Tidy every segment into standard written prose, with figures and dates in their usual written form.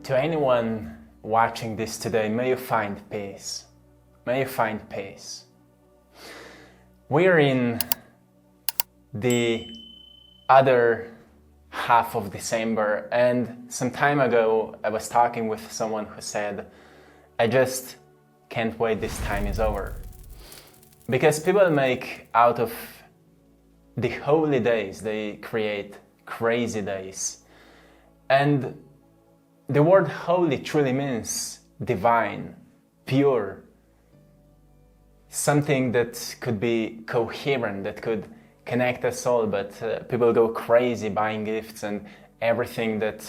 To anyone watching this today, may you find peace. May you find peace. We're in the other half of December, and some time ago I was talking with someone who said, I just can't wait this time is over. Because people make out of the holy days, they create crazy days. And the word holy truly means divine, pure, something that could be coherent, that could connect us all, but people go crazy buying gifts and everything that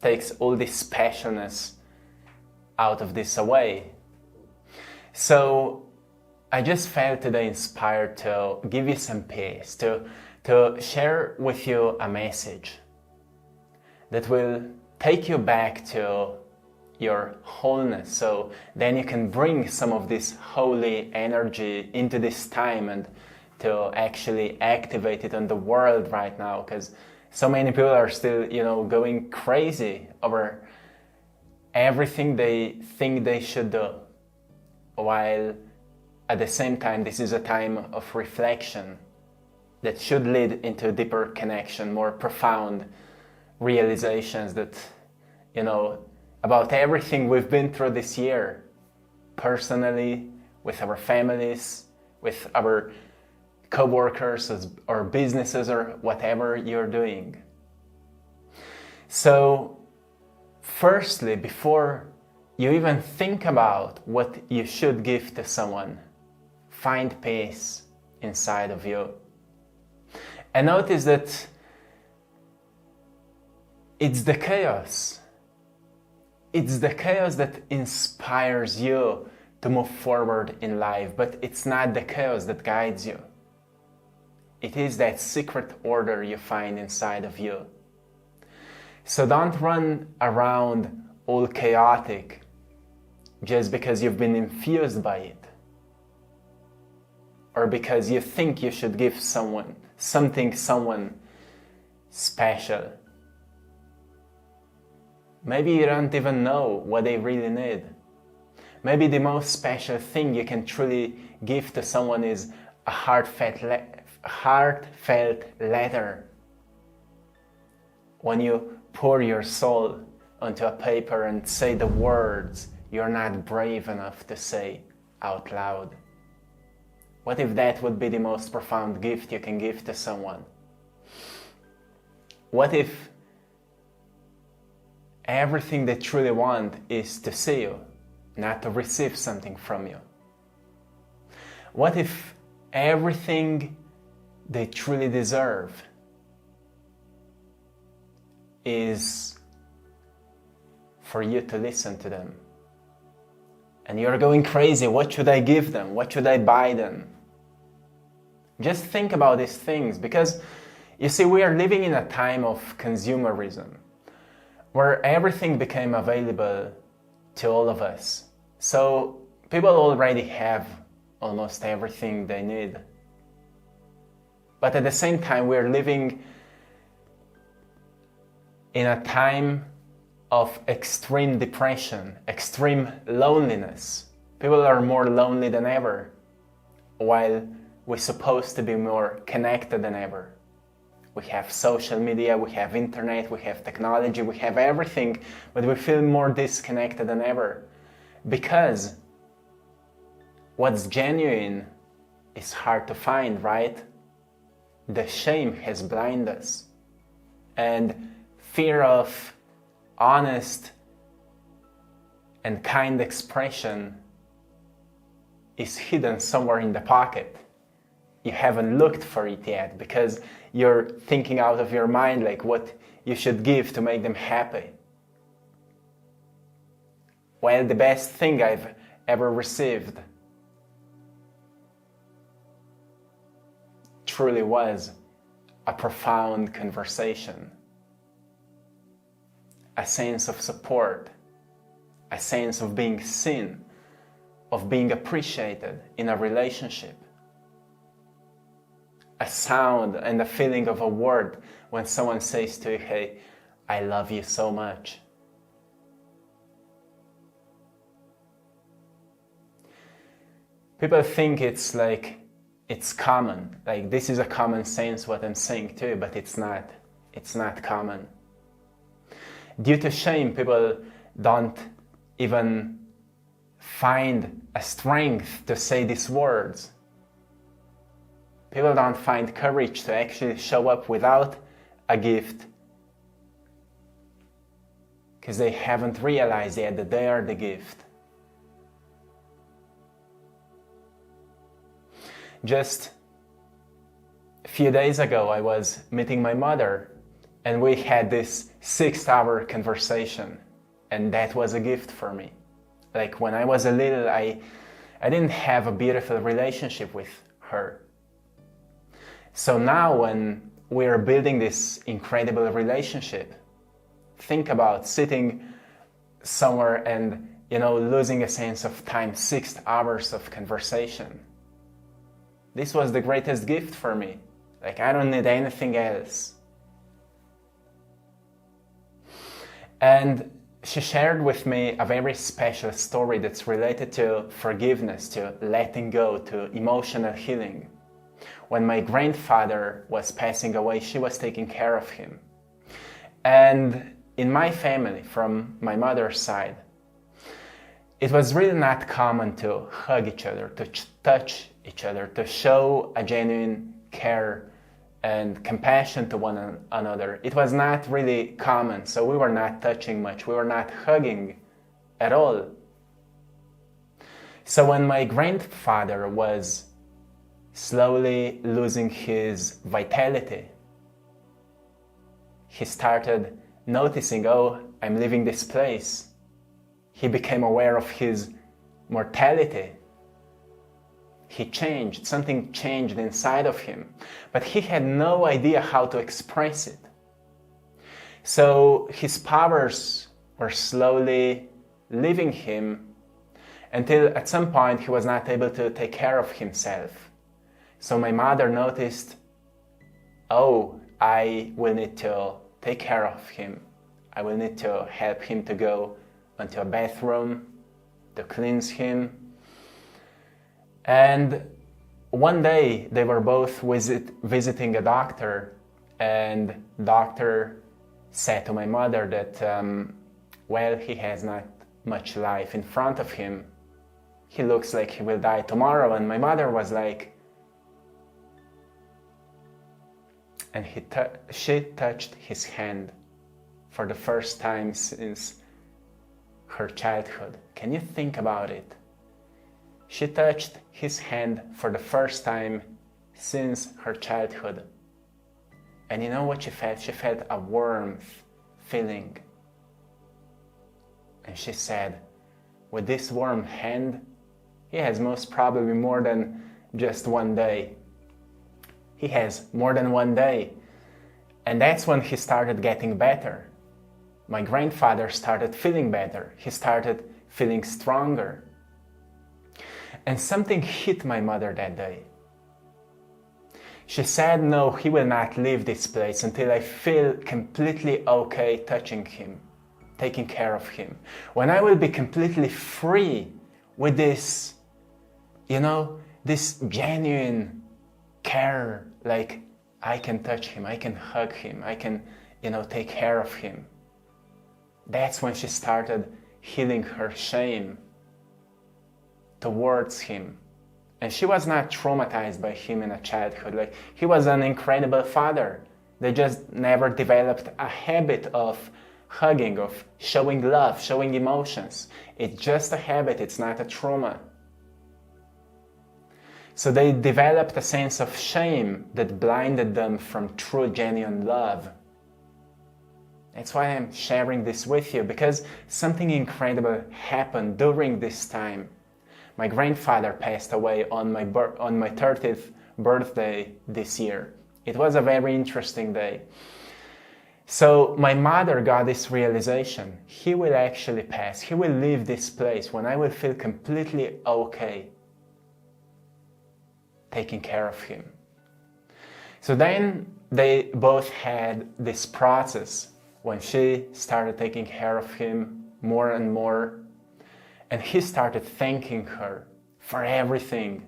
takes all this specialness out of this away. So I just felt today inspired to give you some peace, to share with you a message that will take you back to your wholeness, so then you can bring some of this holy energy into this time and to actually activate it on the world right now, because so many people are still, going crazy over everything they think they should do, while at the same time this is a time of reflection that should lead into a deeper connection, more profound realizations that, about everything we've been through this year, personally, with our families, with our co-workers or businesses or whatever you're doing. So, firstly, before you even think about what you should give to someone, find peace inside of you. And notice that it's the chaos. It's the chaos that inspires you to move forward in life, but it's not the chaos that guides you. It is that secret order you find inside of you. So don't run around all chaotic just because you've been infused by it, or because you think you should give someone special. Maybe you don't even know what they really need. Maybe the most special thing you can truly give to someone is a heartfelt letter. When you pour your soul onto a paper and say the words you're not brave enough to say out loud. What if that would be the most profound gift you can give to someone? What if everything they truly want is to see you, not to receive something from you? What if everything they truly deserve is for you to listen to them? And you're going crazy, what should I give them? What should I buy them? Just think about these things, because you see, we are living in a time of consumerism, where everything became available to all of us. So people already have almost everything they need. But at the same time, we're living in a time of extreme depression, extreme loneliness. People are more lonely than ever, while we're supposed to be more connected than ever. We have social media, we have internet, we have technology, we have everything, but we feel more disconnected than ever. Because what's genuine is hard to find, right? The shame has blinded us. And fear of honest and kind expression is hidden somewhere in the pocket. You haven't looked for it yet because you're thinking out of your mind like what you should give to make them happy. Well, the best thing I've ever received truly was a profound conversation, a sense of support, a sense of being seen, of being appreciated in a relationship. A sound and a feeling of a word when someone says to you, hey, I love you so much. People think it's common, like this is a common sense what I'm saying too, but it's not common. Due to shame, people don't even find a strength to say these words. People don't find courage to actually show up without a gift because they haven't realized yet that they are the gift. Just a few days ago, I was meeting my mother and we had this 6-hour conversation, and that was a gift for me. Like when I was a little, I didn't have a beautiful relationship with her. So now when we're building this incredible relationship, think about sitting somewhere and, losing a sense of time, 6 hours of conversation. This was the greatest gift for me. Like I don't need anything else. And she shared with me a very special story that's related to forgiveness, to letting go, to emotional healing. When my grandfather was passing away, she was taking care of him. And in my family, from my mother's side, it was really not common to hug each other, to touch each other, to show a genuine care and compassion to one another. It was not really common, so we were not touching much, we were not hugging at all. So when my grandfather was slowly losing his vitality, he started noticing, oh, I'm leaving this place. He became aware of his mortality. He changed, something changed inside of him, but he had no idea how to express it. So his powers were slowly leaving him until at some point he was not able to take care of himself. So my mother noticed, oh, I will need to take care of him. I will need to help him to go into a bathroom, to cleanse him. And one day they were both visiting a doctor, and doctor said to my mother that, well, he has not much life in front of him. He looks like he will die tomorrow. And my mother was like, and she touched his hand for the first time since her childhood. Can you think about it? She touched his hand for the first time since her childhood. And you know what she felt? She felt a warmth feeling. And she said, with this warm hand, he has most probably more than just one day. He has more than one day. And that's when he started getting better. My grandfather started feeling better. He started feeling stronger. And something hit my mother that day. She said, no, he will not leave this place until I feel completely okay touching him, taking care of him. When I will be completely free with this, this genuine care, like I can touch him, I can hug him, I can, take care of him. That's when she started healing her shame towards him. And she was not traumatized by him in a childhood. Like, he was an incredible father. They just never developed a habit of hugging, of showing love, showing emotions. It's just a habit, it's not a trauma. So they developed a sense of shame that blinded them from true, genuine love. That's why I'm sharing this with you, because something incredible happened during this time. My grandfather passed away on my 30th birthday this year. It was a very interesting day. So my mother got this realization. He will actually pass. He will leave this place when I will feel completely okay taking care of him. So then they both had this process when she started taking care of him more and more, and he started thanking her for everything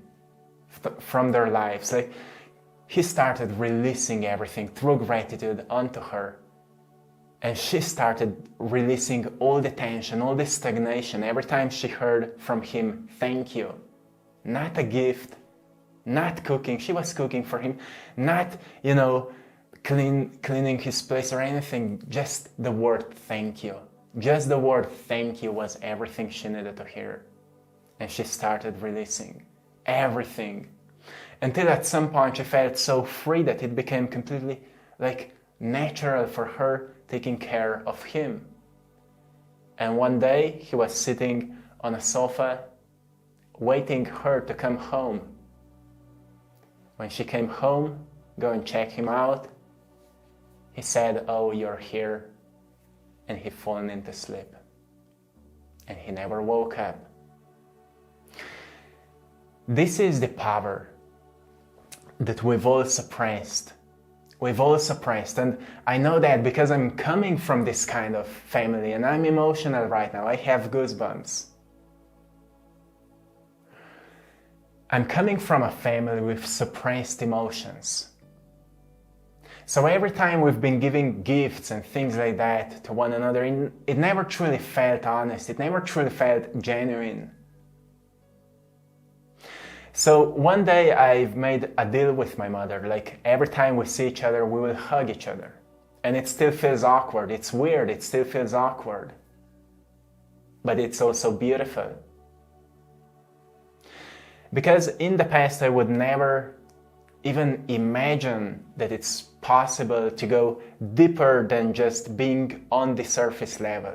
from their lives. Like, he started releasing everything through gratitude onto her. And she started releasing all the tension, all the stagnation every time she heard from him, thank you. Not a gift, not cooking. She was cooking for him, not, cleaning his place or anything. Just the word thank you. Just the word thank you was everything she needed to hear. And she started releasing everything. Until at some point she felt so free that it became completely natural for her taking care of him. And one day he was sitting on a sofa waiting her to come home. When she came home, go and check him out, he said, "Oh, you're here." And he fallen into sleep. And he never woke up. This is the power that we've all suppressed. We've all suppressed. And I know that because I'm coming from this kind of family and I'm emotional right now. I have goosebumps. I'm coming from a family with suppressed emotions. So every time we've been giving gifts and things like that to one another, it never truly felt honest. It never truly felt genuine. So one day I've made a deal with my mother. Like, every time we see each other, we will hug each other. And it still feels awkward. It's weird. It still feels awkward. But it's also beautiful. Because in the past I would never even imagine that it's possible to go deeper than just being on the surface level.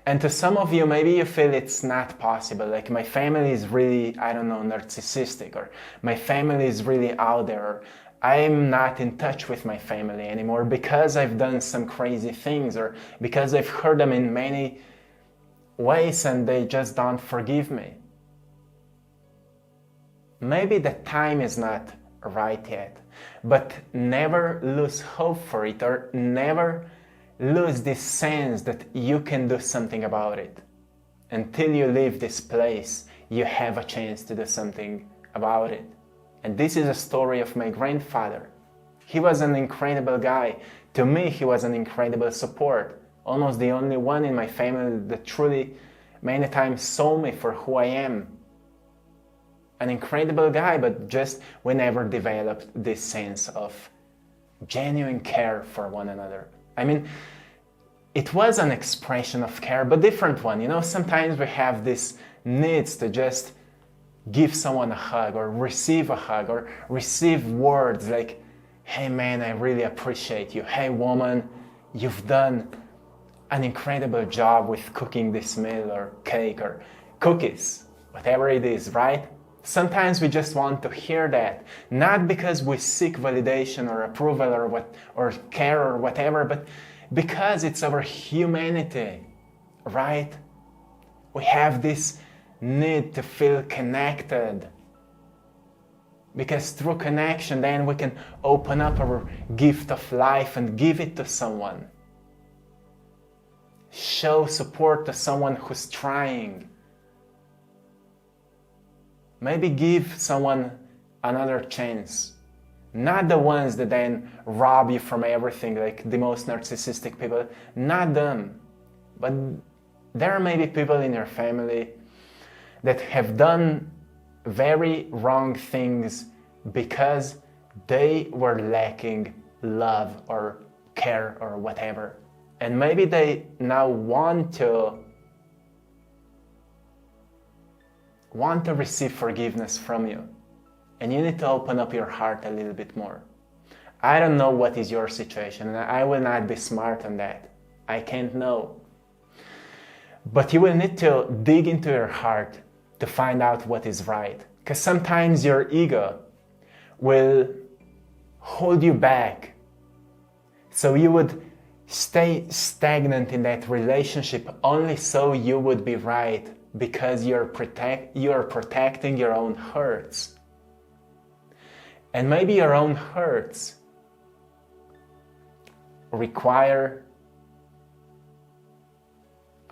And to some of you, maybe you feel it's not possible. Like, my family is really, narcissistic, or my family is really out there, or I'm not in touch with my family anymore because I've done some crazy things, or because I've hurt them in many ways and they just don't forgive me. Maybe the time is not right yet, but never lose hope for it, or never lose this sense that you can do something about it. Until you leave this place, you have a chance to do something about it. And this is a story of my grandfather. He was an incredible guy. To me, he was an incredible support. Almost the only one in my family that truly many times saw me for who I am. An incredible guy, but just we never developed this sense of genuine care for one another. I mean, it was an expression of care, but different one. Sometimes we have this needs to just give someone a hug, or receive a hug, or receive words like, "Hey man, I really appreciate you. Hey woman, you've done an incredible job with cooking this meal," or cake, or cookies, whatever it is, right? Sometimes we just want to hear that, not because we seek validation or approval or care or whatever, but because it's our humanity, right? We have this need to feel connected, because through connection then we can open up our gift of life and give it to someone. Show support to someone who's trying. Maybe give someone another chance. Not the ones that then rob you from everything, like the most narcissistic people. Not them. But there are maybe people in your family that have done very wrong things because they were lacking love or care or whatever. And maybe they now want to receive forgiveness from you. And you need to open up your heart a little bit more. I don't know what is your situation, and I will not be smart on that. I can't know. But you will need to dig into your heart to find out what is right. Because sometimes your ego will hold you back. So you would stay stagnant in that relationship only so you would be right, because you're protecting your own hurts. And maybe your own hurts require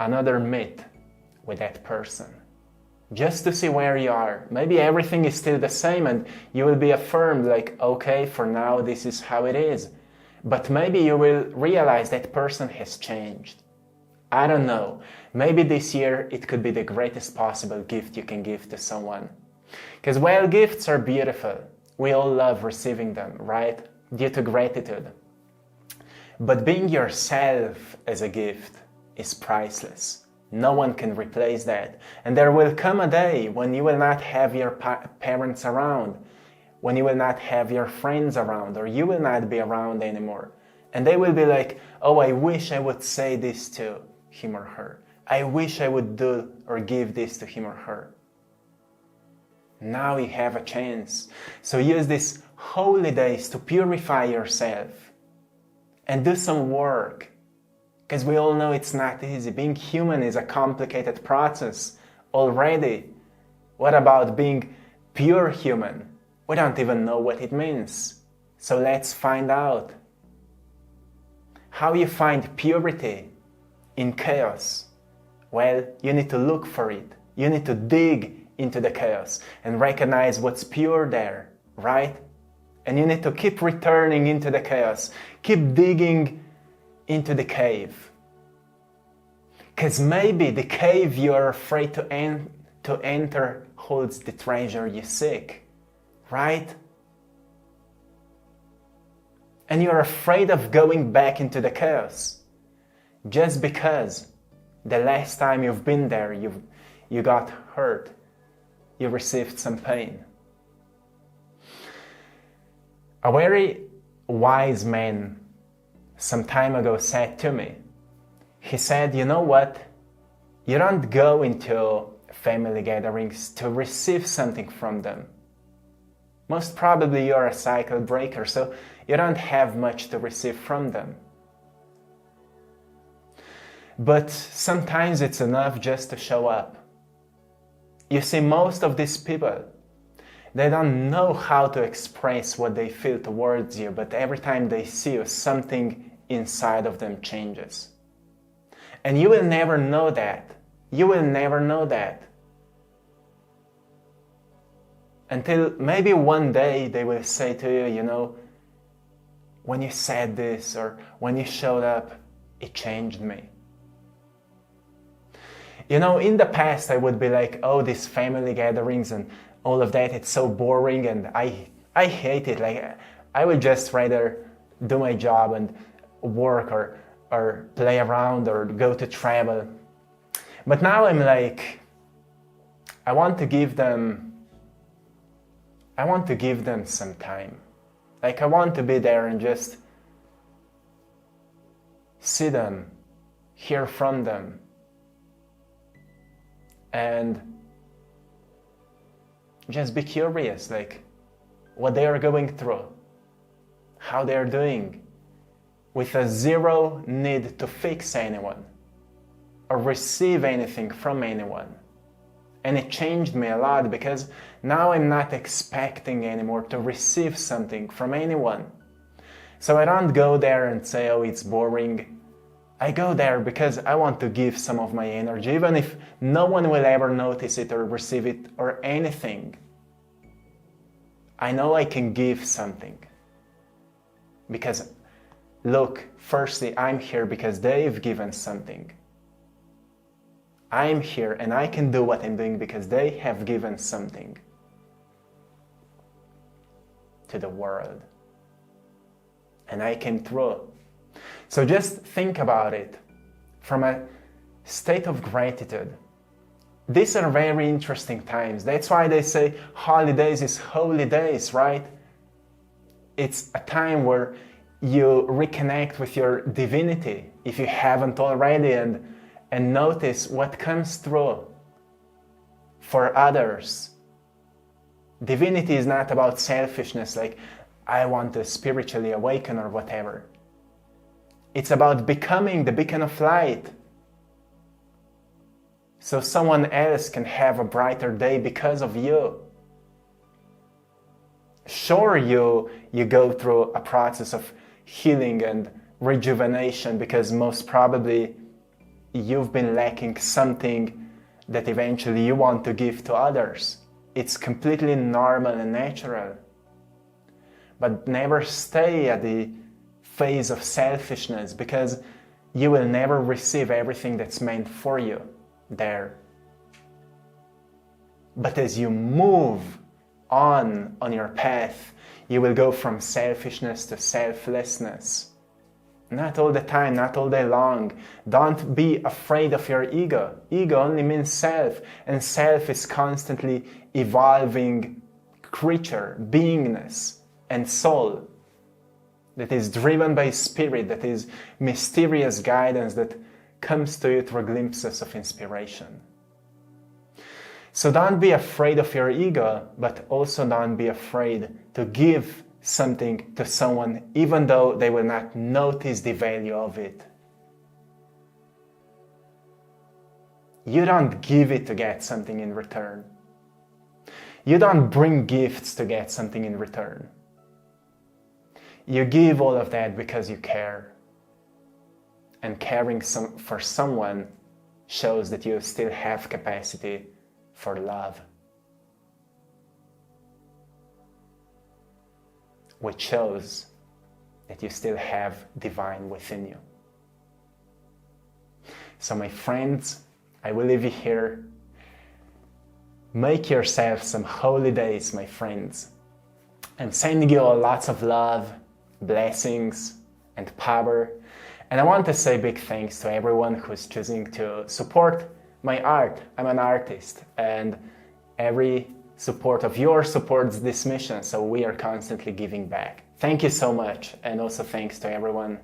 another meet with that person, just to see where you are. Maybe everything is still the same and you will be affirmed like, okay, for now this is how it is. But maybe you will realize that person has changed. I don't know. Maybe this year it could be the greatest possible gift you can give to someone. Because while gifts are beautiful, we all love receiving them, right? Due to gratitude. But being yourself as a gift is priceless. No one can replace that. And there will come a day when you will not have your parents around, when you will not have your friends around, or you will not be around anymore. And they will be like, oh, I wish I would say this to him or her. I wish I would do or give this to him or her. Now you have a chance. So use these holy days to purify yourself and do some work. Because we all know it's not easy. Being human is a complicated process already. What about being pure human? We don't even know what it means. So let's find out. How you find purity in chaos? Well, you need to look for it. You need to dig into the chaos and recognize what's pure there, right? And you need to keep returning into the chaos. Keep digging into the cave. Because maybe the cave you're afraid to enter holds the treasure you seek, right? And you're afraid of going back into the chaos just because the last time you've been there, you got hurt, you received some pain. A very wise man some time ago said to me, he said, you know what? You don't go into family gatherings to receive something from them. Most probably you're a cycle breaker, so you don't have much to receive from them. But sometimes it's enough just to show up. You see, most of these people, they don't know how to express what they feel towards you, but every time they see you, something inside of them changes. And you will never know that. You will never know that. Until maybe one day they will say to you, you know, when you said this or when you showed up, it changed me. You know, in the past I would be like, oh, these family gatherings and all of that, it's so boring and I hate it. Like, I would just rather do my job and work or play around or go to travel. But now I'm like, I want to give them some time. Like, I want to be there and just see them, hear from them, and just be curious, like what they are going through, how they are doing, with a zero need to fix anyone or receive anything from anyone. And it changed me a lot because now I'm not expecting anymore to receive something from anyone. So I don't go there and say, oh, it's boring. I go there because I want to give some of my energy, even if no one will ever notice it or receive it or anything. I know I can give something. Because, look, firstly, I'm here because they've given something. I'm here and I can do what I'm doing because they have given something to the world. And I came through. So just think about it from a state of gratitude. These are very interesting times. That's why they say holidays is holy days, right? It's a time where you reconnect with your divinity, if you haven't already, and notice what comes through for others. Divinity is not about selfishness, like I want to spiritually awaken or whatever. It's about becoming the beacon of light. So someone else can have a brighter day because of you. Sure, you go through a process of healing and rejuvenation because most probably you've been lacking something that eventually you want to give to others. It's completely normal and natural. But never stay at the phase of selfishness, because you will never receive everything that's meant for you there. But as you move on your path, you will go from selfishness to selflessness. Not all the time, not all day long. Don't be afraid of your ego. Ego only means self, and self is constantly evolving creature, beingness, and soul that is driven by spirit, that is mysterious guidance that comes to you through glimpses of inspiration. So don't be afraid of your ego, but also don't be afraid to give something to someone, even though they will not notice the value of it. You don't give it to get something in return. You don't bring gifts to get something in return. You give all of that because you care. And caring for someone shows that you still have capacity for love, which shows that you still have divine within you. So my friends, I will leave you here. Make yourself some holy days, my friends. I'm sending you all lots of love, blessings, and power. And I want to say big thanks to everyone who's choosing to support my art. I'm an artist, and every support of yours supports this mission, so we are constantly giving back. Thank you so much, and also thanks to everyone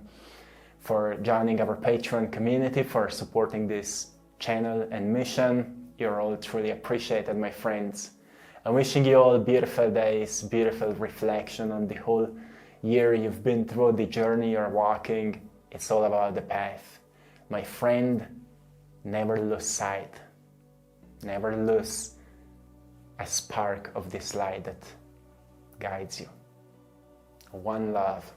for joining our Patreon community, for supporting this channel and mission. You're all truly appreciated, my friends. I'm wishing you all beautiful days, beautiful reflection on the whole year you've been through, the journey you're walking. It's all about the path. My friend, never lose sight. Never lose a spark of this light that guides you. One love.